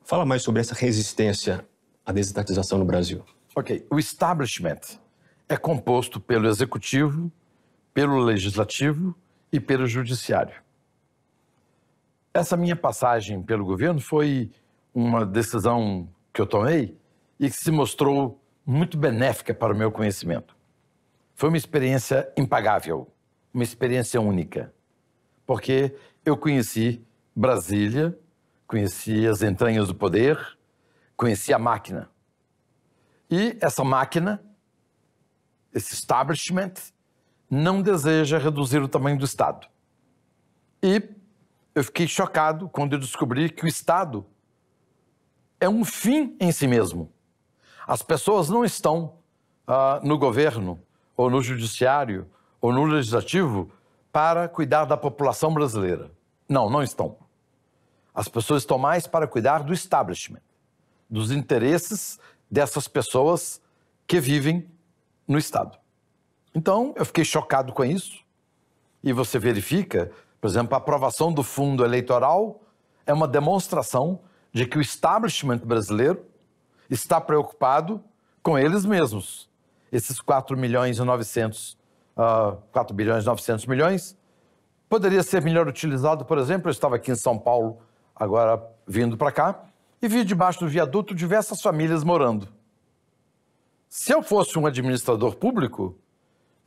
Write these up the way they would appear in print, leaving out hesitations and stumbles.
Fala mais sobre essa resistência à desestatização no Brasil. Ok, o establishment é composto pelo executivo, pelo legislativo e pelo judiciário. Essa minha passagem pelo governo foi uma decisão que eu tomei e que se mostrou muito benéfica para o meu conhecimento. Foi uma experiência impagável, uma experiência única, porque eu conheci Brasília, conheci as entranhas do poder, conheci a máquina. E essa máquina, esse establishment, não deseja reduzir o tamanho do Estado. E eu fiquei chocado quando eu descobri que o Estado é um fim em si mesmo. As pessoas não estão no governo, ou no judiciário, ou no legislativo para cuidar da população brasileira. Não, não estão. As pessoas estão mais para cuidar do establishment, dos interesses dessas pessoas que vivem no Estado. Então, eu fiquei chocado com isso. E você verifica, por exemplo, a aprovação do fundo eleitoral é uma demonstração de que o establishment brasileiro está preocupado com eles mesmos. Esses 4 bilhões e 900 milhões poderia ser melhor utilizado, por exemplo, eu estava aqui em São Paulo, agora vindo para cá, e vi debaixo do viaduto diversas famílias morando. Se eu fosse um administrador público,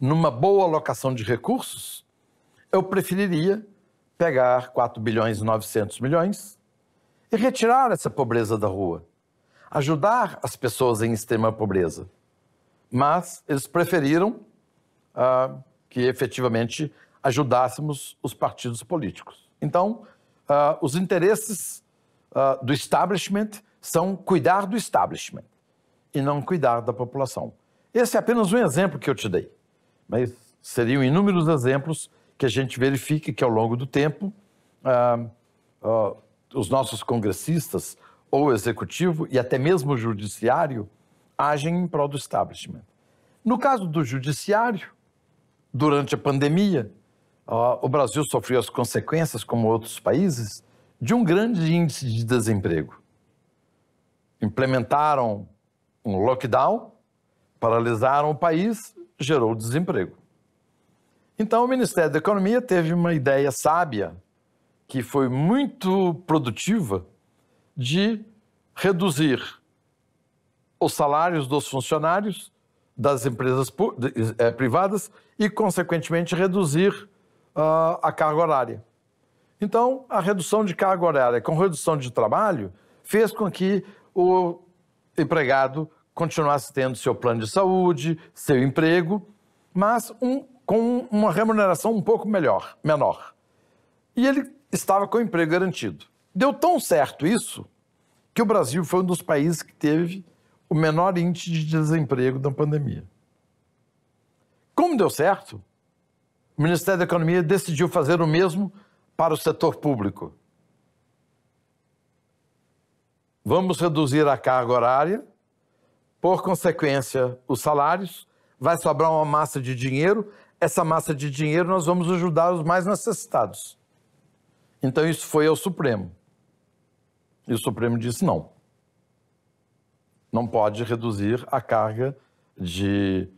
numa boa alocação de recursos, eu preferiria pegar 4 bilhões e 900 milhões e retirar essa pobreza da rua, ajudar as pessoas em extrema pobreza. Mas eles preferiram que efetivamente ajudássemos os partidos políticos. Então, os interesses do establishment são cuidar do establishment e não cuidar da população. Esse é apenas um exemplo que eu te dei, mas seriam inúmeros exemplos que a gente verifica que ao longo do tempo os nossos congressistas ou o executivo e até mesmo o judiciário agem em prol do establishment. No caso do judiciário, durante a pandemia, o Brasil sofreu as consequências, como outros países, de um grande índice de desemprego. Implementaram um lockdown, paralisaram o país, gerou desemprego. Então, o Ministério da Economia teve uma ideia sábia, que foi muito produtiva, de reduzir os salários dos funcionários das empresas privadas e, consequentemente, reduzir a carga horária. Então, a redução de carga horária com redução de trabalho fez com que o empregado continuasse tendo seu plano de saúde, seu emprego, mas com uma remuneração um pouco menor. E ele estava com o emprego garantido. Deu tão certo isso que o Brasil foi um dos países que teve o menor índice de desemprego da pandemia. Como deu certo, o Ministério da Economia decidiu fazer o mesmo para o setor público. Vamos reduzir a carga horária, por consequência, os salários, vai sobrar uma massa de dinheiro, essa massa de dinheiro nós vamos ajudar os mais necessitados. Então isso foi ao Supremo. E o Supremo disse não. Não pode reduzir a carga de...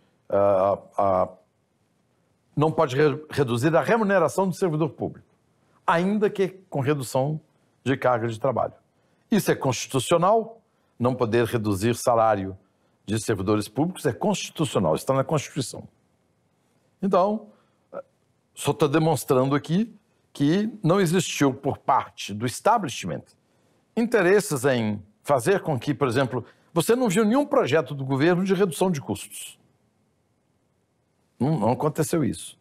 não pode reduzir a remuneração do servidor público, ainda que com redução de carga de trabalho. Isso é constitucional, não poder reduzir salário de servidores públicos é constitucional, está na Constituição. Então, só estou demonstrando aqui que não existiu por parte do establishment interesses em fazer com que, por exemplo, você não viu nenhum projeto do governo de redução de custos. Não aconteceu isso.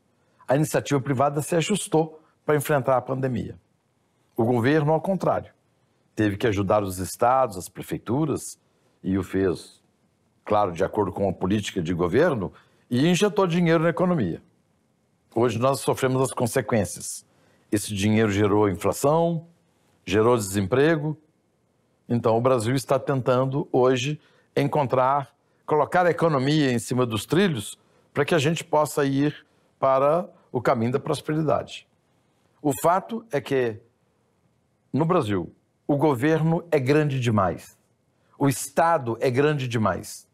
A iniciativa privada se ajustou para enfrentar a pandemia. O governo, ao contrário, teve que ajudar os estados, as prefeituras, e o fez, claro, de acordo com a política de governo, e injetou dinheiro na economia. Hoje nós sofremos as consequências. Esse dinheiro gerou inflação, gerou desemprego. Então o Brasil está tentando hoje colocar a economia em cima dos trilhos para que a gente possa ir para o caminho da prosperidade. O fato é que, no Brasil, o governo é grande demais, o Estado é grande demais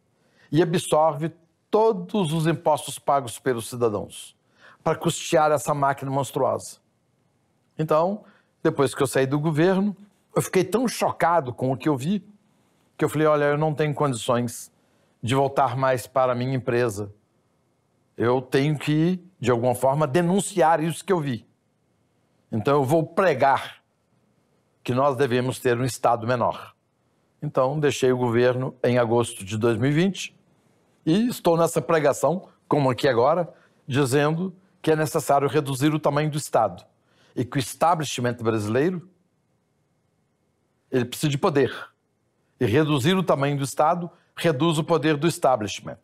e absorve todos os impostos pagos pelos cidadãos para custear essa máquina monstruosa. Então, depois que eu saí do governo, eu fiquei tão chocado com o que eu vi, que eu falei, olha, eu não tenho condições de voltar mais para a minha empresa. Eu tenho que, de alguma forma, denunciar isso que eu vi. Então, eu vou pregar que nós devemos ter um Estado menor. Então, deixei o governo em agosto de 2020 e estou nessa pregação, como aqui agora, dizendo que é necessário reduzir o tamanho do Estado e que o establishment brasileiro ele precisa de poder. E reduzir o tamanho do Estado reduz o poder do establishment.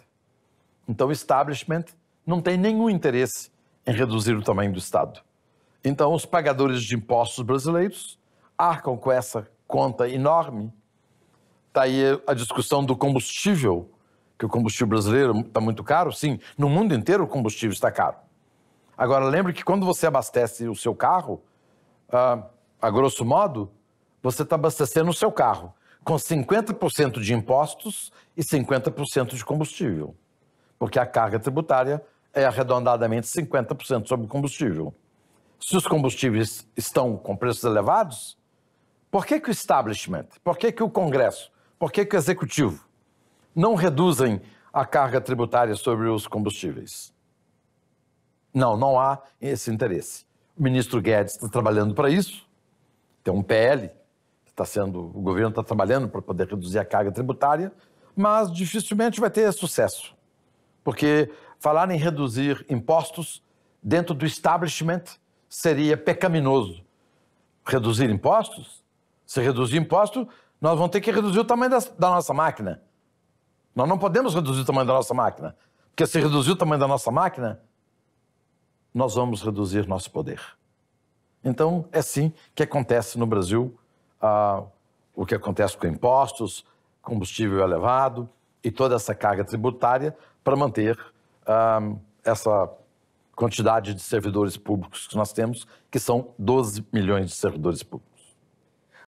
Então, o establishment não tem nenhum interesse em reduzir o tamanho do Estado. Então, os pagadores de impostos brasileiros arcam com essa conta enorme. Está aí a discussão do combustível, que o combustível brasileiro está muito caro. Sim, no mundo inteiro o combustível está caro. Agora, lembre que quando você abastece o seu carro, a grosso modo, você está abastecendo o seu carro com 50% de impostos e 50% de combustível. Porque a carga tributária é arredondadamente 50% sobre o combustível. Se os combustíveis estão com preços elevados, por que o establishment, por que o Congresso, por que o Executivo não reduzem a carga tributária sobre os combustíveis? Não há esse interesse. O ministro Guedes está trabalhando para isso, tem um PL, o governo está trabalhando para poder reduzir a carga tributária, mas dificilmente vai ter sucesso. Porque falar em reduzir impostos dentro do establishment seria pecaminoso. Reduzir impostos? Se reduzir imposto, nós vamos ter que reduzir o tamanho da nossa máquina. Nós não podemos reduzir o tamanho da nossa máquina, porque se reduzir o tamanho da nossa máquina, nós vamos reduzir nosso poder. Então, é assim que acontece no Brasil, o que acontece com impostos, combustível elevado e toda essa carga tributária para manter essa quantidade de servidores públicos que nós temos, que são 12 milhões de servidores públicos.